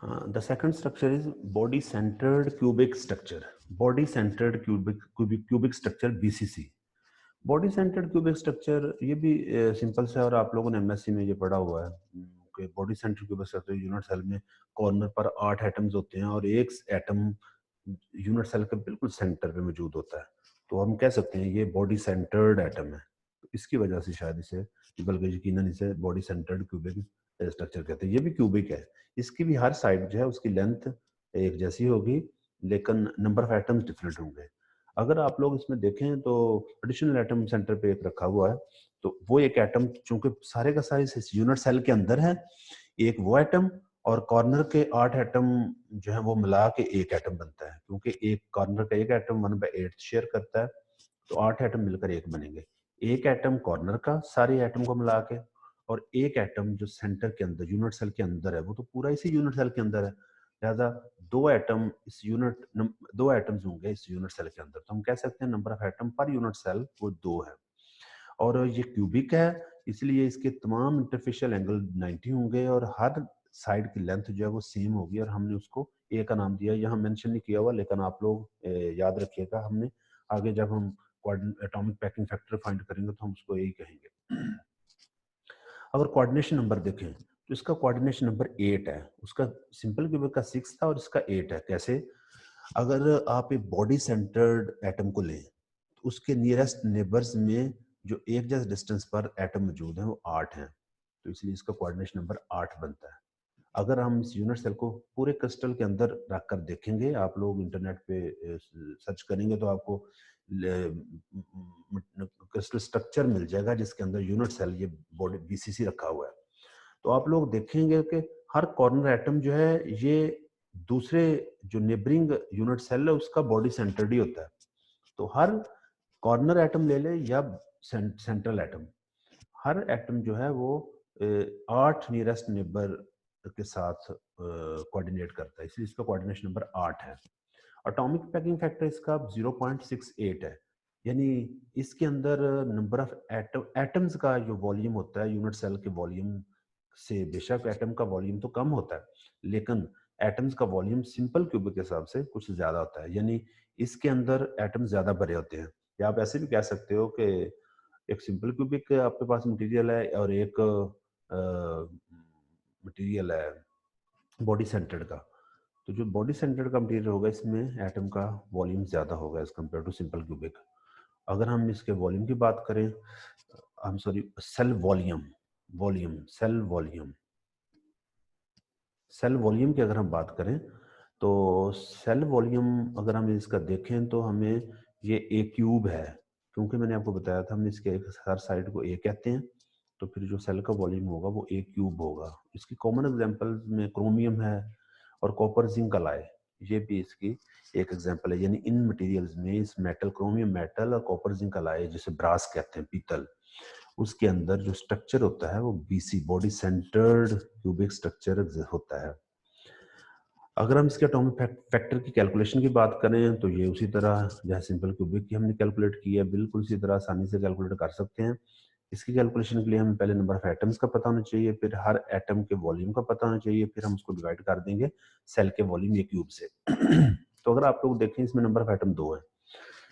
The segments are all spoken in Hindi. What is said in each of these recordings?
The second structure is body centered cubic structure. Body centered cubic structure BCC. Body centred cubic structure ये भी सिंपल सा है और आप लोगों ने एमएससी में ये पढ़ा हुआ है कि body centred cubic structure unit cell में कॉर्नर पर 8 एटम्स होते हैं और एक एटम यूनिट सेल के बिल्कुल सेंटर पे मौजूद होता है। तो हम कह सकते हैं ये बॉडी सेंटर्ड एटम है। तो इसकी वजह से शायद इसे, बल्कि यकीनन इसे बॉडी सेंटर्ड क्यूबिक स्ट्रक्चर कहते हैं। ये भी क्यूबिक है, इसकी भी हर साइड जो है उसकी लेंथ एक जैसी होगी, लेकिन नंबर ऑफ एटम्स डिफरेंट होंगे। अगर आप लोग इसमें देखें तो एडिशनल एटम सेंटर पे एक रखा हुआ है, तो वो एक एटम चूंकि सारे का सारे इस यूनिट सेल के अंदर है, एक वो एटम और कॉर्नर के 8 एटम जो है वो मिला के एक एटम बनता है, क्योंकि एक कॉर्नर का एक एटम 1/8 शेयर करता है, तो 8 एटम मिलकर एक बनेंगे। एक एटम कॉर्नर का सारे एटम को मिला के, और एक एटम जो सेंटर के अंदर यूनिट सेल के अंदर है वो तो पूरा इसी यूनिट सेल के अंदर है, लिहाजा दो एटम्स होंगे इस यूनिट सेल के अंदर। तो हम कह सकते हैं number of atom per unit cell वो 2 है। और ये क्यूबिक है, इसलिए इसके तमाम इंटरफेशियल एंगल 90 होंगे और हर साइड की लेंथ जो है वो सेम होगी, और हमने उसको ए का नाम दिया। यहाँ मेंशन नहीं किया हुआ, लेकिन आप लोग याद रखिएगा, हमने आगे जब हम एटॉमिक पैकिंग फैक्टर फाइंड करेंगे तो हम उसको यही कहेंगे। अगर कोऑर्डिनेशन नंबर देखें तो इसका कोऑर्डिनेशन नंबर 8 है, उसका सिंपल क्यूबिक का 6 था और इसका 8 है। कैसे? अगर आप एक बॉडी सेंटर्ड एटम को लें तो उसके नियरेस्ट नेबर्स में जो एक जैसे डिस्टेंस पर एटम मौजूद है वो 8 हैं, तो इसलिए इसका कोऑर्डिनेशन नंबर 8 बनता है। अगर हम इस यूनिट सेल को पूरे क्रिस्टल के अंदर रखकर देखेंगे, आप लोग इंटरनेट पे सर्च करेंगे तो आपको क्रिस्टल स्ट्रक्चर मिल जाएगा जिसके अंदर यूनिट सेल ये बॉडी बीसीसी रखा हुआ है। तो आप लोग देखेंगे कि हर कॉर्नर एटम जो है ये दूसरे जो नेबरिंग यूनिट सेल है उसका बॉडी सेंटर्ड ही होता है। तो हर कॉर्नर एटम ले ले या सेंट्रल एटम, हर एटम जो है वो 8 नियरेस्ट नेबर के साथ कोऑर्डिनेट करता है, इसलिए इसका कोऑर्डिनेशन नंबर 8 है। एटॉमिक पैकिंग फैक्टर इसका 0.68 है, यानी इसके अंदर नंबर ऑफ एटम्स का जो वॉल्यूम होता है यूनिट सेल के वॉल्यूम से, बेशक एटम का वॉल्यूम तो कम होता है, लेकिन एटम्स का वॉल्यूम सिंपल क्यूबिक के हिसाब से कुछ ज्यादा होता है, यानी इसके अंदर एटम ज्यादा भरे होते हैं। या आप ऐसे भी कह सकते हो कि एक सिंपल क्यूबिक आपके पास मटेरियल है और एक मटेरियल है बॉडी सेंटर्ड का, तो जो बॉडी सेंटर्ड का मटेरियल होगा इसमें एटम का वॉल्यूम ज्यादा होगा as compare to simple cubic. अगर हम इसके वॉल्यूम की बात करें, हम sorry cell volume, cell volume की अगर हम बात करें तो सेल वॉल्यूम अगर हम इसका देखें तो हमें ये ए क्यूब है, क्योंकि मैंने आपको बताया था हमने इसके हर साइड को ए कहते हैं, तो फिर जो सेल का वॉल्यूम होगा वो ए क्यूब होगा। इसकी कॉमन एग्जांपल में क्रोमियम है और कॉपर जिंक अलाय, ये भी इसकी एक एग्जांपल है। यानी इन मटेरियल्स में इस मेटल, क्रोमियम मेटल और कॉपर जिंक अलाय जिसे ब्रास कहते हैं, पीतल, उसके अंदर जो स्ट्रक्चर होता है वो BC body centred cubic structure होता है। अगर हम इसके एटॉमिक फैक्टर की कैलकुलेशन की बात करें तो ये उसी तरह जैसे सिंपल क्यूबिक की हमने कैलकुलेट की है, बिल्कुल इसी तरह आसानी से कैलकुलेट कर सकते हैं। इसकी कैलकुलेशन के लिए हमें पहले नंबर ऑफ एटम्स का पता होना चाहिए, फिर हर एटम के वॉल्यूम का पता होना चाहिए, फिर हम उसको डिवाइड कर देंगे सेल के वॉल्यूम या क्यूब से। तो अगर आप लोग देखें इसमें नंबर ऑफ एटम 2 है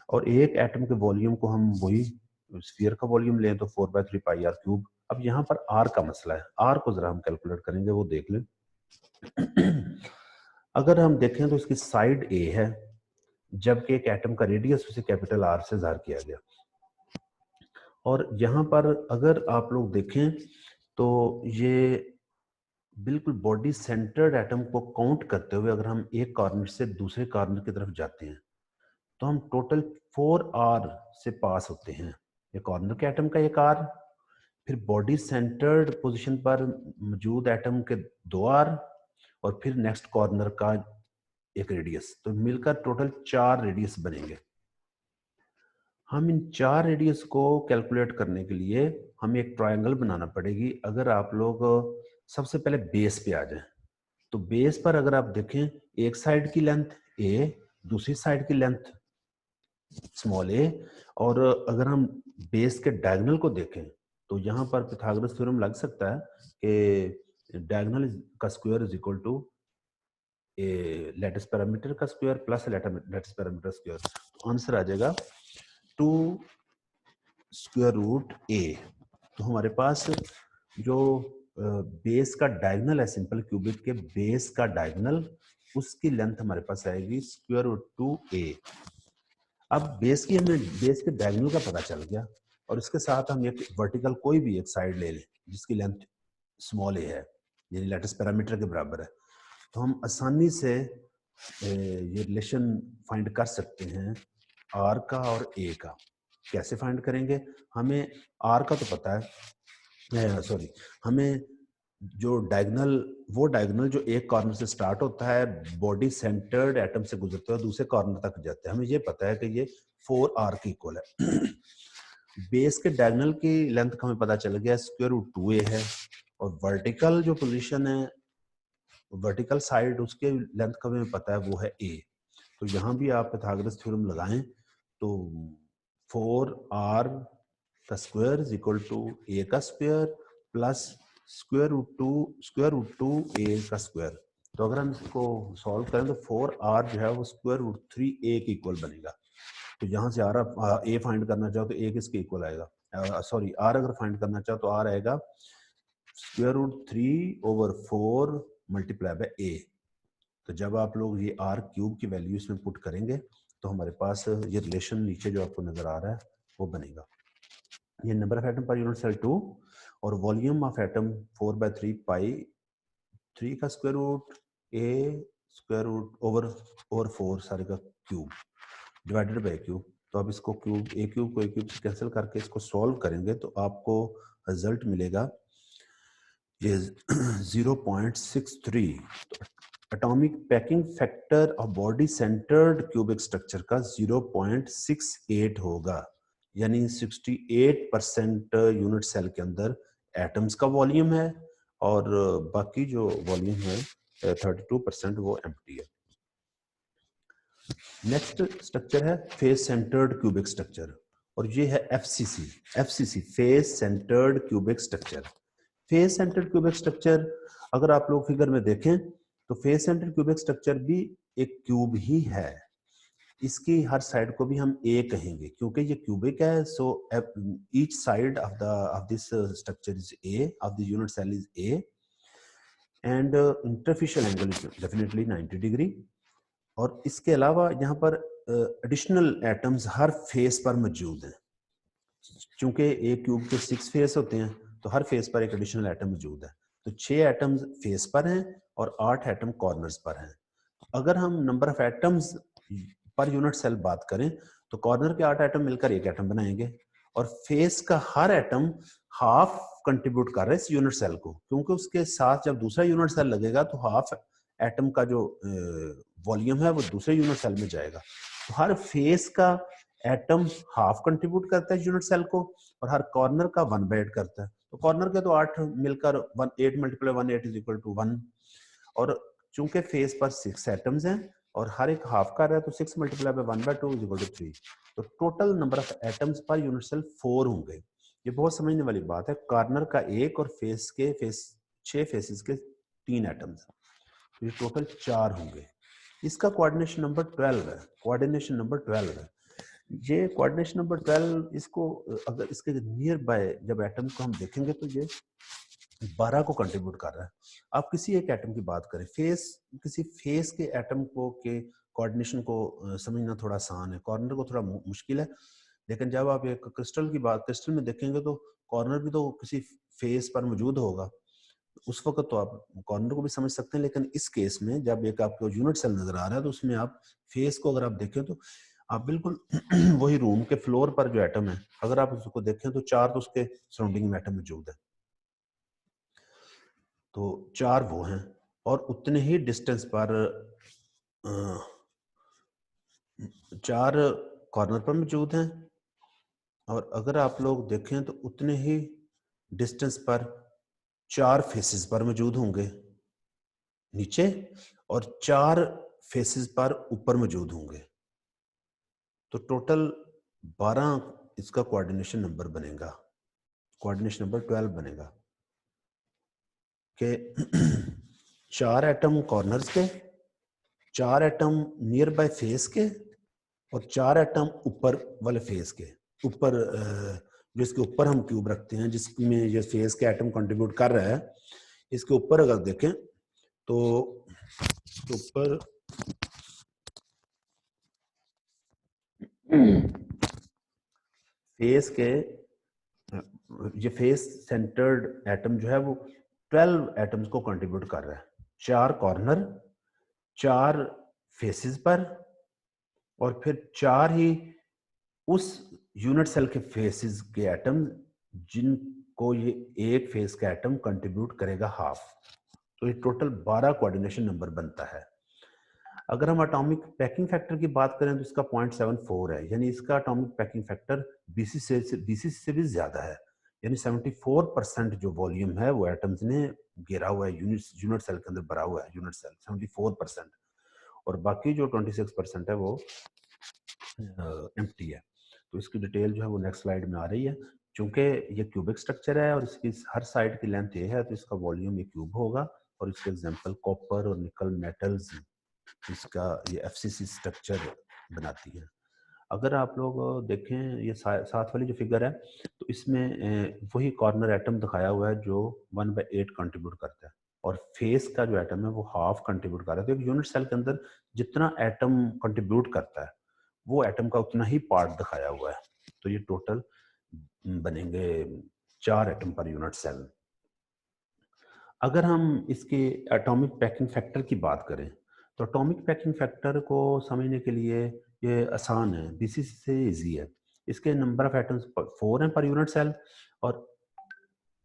और एक एटम के वॉल्यूम को हम वही स्फीयर का वॉल्यूम लें तो 4/3 पाई आर क्यूब। अब यहाँ पर आर का मसला है, आर को जरा हम कैलकुलेट करेंगे, वो देख लें। अगर हम देखें तो इसकी साइड ए है, जबकि एक एटम का रेडियस उसे कैपिटल आर से जाहिर किया गया। और यहाँ पर अगर आप लोग देखें तो ये बिल्कुल बॉडी सेंटर्ड एटम को काउंट करते हुए अगर हम एक कॉर्नर से दूसरे कॉर्नर की तरफ जाते हैं तो हम टोटल 4 आर से पास होते हैं। ये कॉर्नर के एटम का एक आर, फिर बॉडी सेंटर्ड पोजीशन पर मौजूद एटम के 2 आर, और फिर नेक्स्ट कॉर्नर का एक रेडियस, तो मिलकर टोटल 4 रेडियस बनेंगे। हम इन 4 रेडियस को कैलकुलेट करने के लिए हमें एक ट्रायंगल बनाना पड़ेगी। अगर आप लोग सबसे पहले बेस पे आ जाएं तो बेस पर अगर आप देखें, एक साइड की लेंथ ए, दूसरी साइड की लेंथ स्मॉल ए, और अगर हम बेस के डायगोनल को देखें तो यहाँ पर पिथागोरस थ्योरम लग सकता है कि डायगोनल का square is equal to lattice parameter का square plus lattice parameter square, तो आंसर आ जाएगा 2 स्क्वायर रूट ए। तो हमारे पास जो बेस का डायगोनल है सिंपल क्यूबिक के बेस का डायगोनल, उसकी लेंथ हमारे पास आएगी स्क्वायर रूट 2a। अब बेस की हमें बेस के डायगोनल का पता चल गया, और इसके साथ हम एक वर्टिकल कोई भी एक साइड ले लें जिसकी लेंथ स्मॉल ए है, यानी लैटिस पैरामीटर के बराबर है, तो हम आसानी से ये रिलेशन फाइंड कर सकते हैं आर का और ए का। कैसे फाइंड करेंगे? हमें आर का तो पता है, सॉरी, हमें जो डायगोनल, वो डायगोनल जो एक कॉर्नर से स्टार्ट होता है, बॉडी सेंटर्ड एटम से गुजरते हुए दूसरे कॉर्नर तक जाते हैं, हमें ये पता है कि ये 4r के इक्वल है। बेस के डायगोनल की लेंथ का हमें पता चल गया स्क्वायर रूट 2a है, और वर्टिकल जो पोजीशन है, वर्टिकल साइड, उसके लेंथ का हमें पता है वो है a। तो यहाँ भी आप पाइथागोरस थ्योरम लगाएं तो 4r का square is equal to a का square plus square root two a का स्क्वायर। तो अगर हम इसको सॉल्व करें तो 4r जो है वो स्क्वायर रूट 3a के इक्वल बनेगा। तो यहाँ से r a फाइंड करना चाहो तो a किसके इक्वल आएगा, सॉरी r अगर फाइंड करना चाहो तो r आएगा square root 3/4 multiply by a। तो जब आप लोग ये r क्यूब की वैल्यू इसमें पुट करेंगे तो हमारे पास ये रिलेशन नीचे जो आपको नजर आ रहा है वो बनेगा। ये number of atom per unit cell 2 और वॉल्यूम ऑफ एटम 4/3 पाई 3 का square root a square root over 4 सारे का क्यूब डिवाइडेड बाय क्यूब। तो आप इसको क्यूब ए क्यूब से कैंसिल करके इसको सॉल्व करेंगे तो आपको रिजल्ट मिलेगा ये 0.63। तो atomic packing factor of body centred cubic structure का 0.68 होगा, यानी 68% यूनिट सेल के अंदर एटम्स का वॉल्यूम है और बाकी जो वॉल्यूम है 32% वो एम्प्टी है। नेक्स्ट स्ट्रक्चर है फेस सेंटर्ड क्यूबिक स्ट्रक्चर, और ये है FCC face centred cubic structure. Face centred cubic structure अगर आप लोग फिगर में देखें तो फेस सेंटर्ड क्यूबिक स्ट्रक्चर भी एक क्यूब ही है। इसकी हर साइड को भी हम ए कहेंगे क्योंकि ये क्यूबिक है। So each side of this structure is a, of the unit cell is a, and interfacial angle is definitely 90 degree. और इसके अलावा यहाँ पर एडिशनल एटम्स हर फेस पर मौजूद हैं। चूंकि एक क्यूब के 6 फेस होते हैं तो हर फेस पर एक एडिशनल एटम मौजूद है। तो 6 एटम्स फेस पर हैं और 8 एटम कॉर्नर्स पर हैं। अगर हम number of atoms per unit cell बात करें तो कॉर्नर के 8 एटम मिलकर एक एटम बनाएंगे, और फेस का हर एटम हाफ कंट्रीब्यूट कर रहा है इस यूनिट सेल को, क्योंकि उसके साथ जब दूसरा यूनिट सेल लगेगा तो हाफ एटम का जो वॉल्यूम है वो दूसरे यूनिट सेल में जाएगा। तो हर फेस का एटम हाफ कंट्रीब्यूट करता है यूनिट सेल को, और हर कॉर्नर का 1/8 करता है। तो कॉर्नर के तो 8 मिलकर 8 मल्टीप्लाई 1 8 इज इक्वल टू 1। और चूंकि फेस पर 6 एटम्स हैं और हर एक हाफ कर रहा है तो 6 multiply by 1/2 is equal to 3। तो total number of atoms per unit cell 4 होंगे। ये बहुत समझने वाली बात है। कॉर्नर का 1 और फेस 6 फेसेस के 3 एटम्स, तो ये टोटल 4 होंगे। इसका कोऑर्डिनेशन नंबर 12 है। कोऑर्डिनेशन नंबर 12 है। ये कोऑर्डिनेशन नंबर 12, इसको अगर इसके नियर बाय जब एटम को हम देखेंगे तो ये 12 को कंट्रीब्यूट कर रहा है। आप किसी एक एटम की बात करें, किसी फेस के एटम को के कोऑर्डिनेशन को समझना थोड़ा आसान है, कॉर्नर को थोड़ा मुश्किल है। लेकिन जब आप एक क्रिस्टल में देखेंगे तो कॉर्नर भी तो किसी फेस पर मौजूद होगा, उस वक्त तो आप कॉर्नर को भी समझ सकते हैं। लेकिन इस केस में जब एक आपको यूनिट सेल नजर आ रहा है तो उसमें आप फेस को अगर आप देखें तो आप बिल्कुल वही रूम के फ्लोर पर जो एटम है, अगर आप उसको देखें तो 4 तो उसके सराउंडिंग में एटम मौजूद है, तो 4 वो हैं। और उतने ही डिस्टेंस पर 4 कॉर्नर पर मौजूद हैं, और अगर आप लोग देखें तो उतने ही डिस्टेंस पर 4 फेसेस पर मौजूद होंगे नीचे, और 4 फेसेस पर ऊपर मौजूद होंगे। तो टोटल 12 इसका कोऑर्डिनेशन नंबर बनेगा, कोऑर्डिनेशन नंबर 12 बनेगा कि 4 एटम कॉर्नर्स के 4 एटम नियर बाय फेस के और 4 एटम ऊपर वाले फेस के ऊपर, जिसके ऊपर हम क्यूब रखते हैं, जिसमें ये फेस के एटम कंट्रीब्यूट कर रहा है, इसके ऊपर अगर देखें तो ऊपर फेस के ये फेस सेंटर्ड एटम जो है वो 12 एटम्स को कंट्रीब्यूट कर रहा है, 4 कॉर्नर, 4 फेसेस पर, और फिर 4 ही उस यूनिट सेल के फेसेस के एटम जिनको ये एक फेस का एटम कंट्रीब्यूट करेगा हाफ। तो ये टोटल 12 कोऑर्डिनेशन नंबर बनता है। अगर हम एटॉमिक पैकिंग फैक्टर की बात करें तो इसका 0.74 है, यानी इसका एटॉमिक पैकिंग फैक्टर बीसीसी से भी ज्यादा है, यानी 74% जो वॉल्यूम है वो एटम्स ने घेरा हुआ है, यूनिट सेल के अंदर भरा हुआ है यूनिट सेल 74%, और बाकी जो 26% है वो एम्प्टी है। तो इसकी डिटेल जो है वो नेक्स्ट स्लाइड में आ रही है। चूंकि ये क्यूबिक स्ट्रक्चर है और इसकी हर साइड की लेंथ ये है, तो इसका वॉल्यूम ये क्यूब होगा, और इसके एग्जांपल कॉपर और निकल मेटल्स इसका ये एफसीसी स्ट्रक्चर बनाती है। अगर आप लोग देखें ये साथ वाली जो फिगर है, तो इसमें वही कॉर्नर एटम दिखाया हुआ है जो 1/8 कंट्रीब्यूट करता है, और फेस का जो एटम है वो हाफ कंट्रीब्यूट कर रहा है। तो एक यूनिट सेल के अंदर जितना एटम कंट्रीब्यूट करता है वो एटम का उतना ही पार्ट दिखाया हुआ है। तो ये टोटल बनेंगे 4 एटम पर यूनिट सेल। अगर हम इसके एटॉमिक पैकिंग फैक्टर की बात करें तो एटॉमिक पैकिंग फैक्टर को समझने के लिए ये आसान है, बीसीसी से इजी है। इसके नंबर ऑफ एटम्स 4 हैं पर यूनिट सेल, और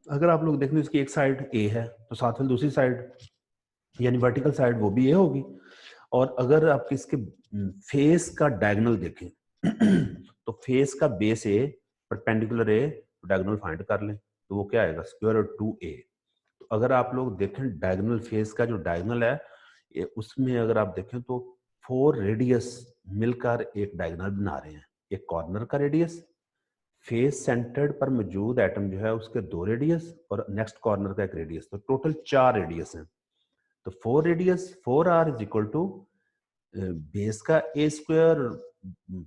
अगर आप लोग देखें इसकी एक साइड ए है तो साथ में दूसरी साइड यानी वर्टिकल साइड वो भी ए होगी। और अगर आप इसके फेस का डायगोनल देखें तो फेस का base A, perpendicular A, diagonal find कर लें तो वो क्या आएगा, स्क्वायर रूट 2a। तो अगर आप लोग देखें डायगोनल फेस का जो डायगोनल है उसमें अगर आप देखें तो 4 रेडियस मिलकर एक डायगोनल बना रहे हैं। एक कॉर्नर का रेडियस, फेस सेंटर्ड पर मौजूद एटम जो है उसके 2 रेडियस, और नेक्स्ट कॉर्नर का एक रेडियस, तो टोटल 4 रेडियस हैं। तो 4 radius 4r is equal to base का ए स्क्वायर,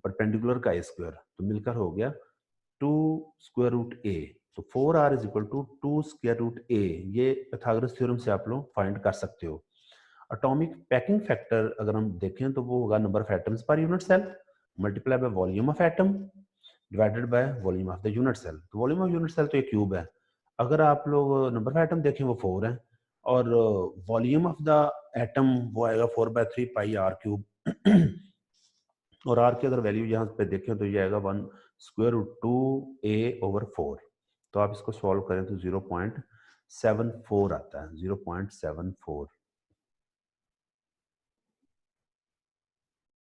परपेंडिकुलर का ए स्क्वायर, तो मिलकर हो गया 2 स्क्वायर रूट ए। तो 4r is equal to 2 square root a. ये पाइथागोरस थ्योरम से आप लोग फाइंड कर सकते हो। एटॉमिक पैकिंग फैक्टर अगर हम देखें तो वो होगा number of atoms per unit cell multiply by volume of atom divided by volume of the unit cell. तो वॉल्यूम ऑफ यूनिट सेल तो ये क्यूब है। अगर आप लोग नंबर ऑफ एटम देखें वो 4 है, और वॉल्यूम ऑफ द एटम वो आएगा 4/3 पाई आर क्यूब। और आर की अगर वैल्यू यहाँ पे देखें तो ये आएगा 1 स्क्वायर रूट 2a/4। तो आप इसको सॉल्व करें तो 0.74 आता है, 0.74।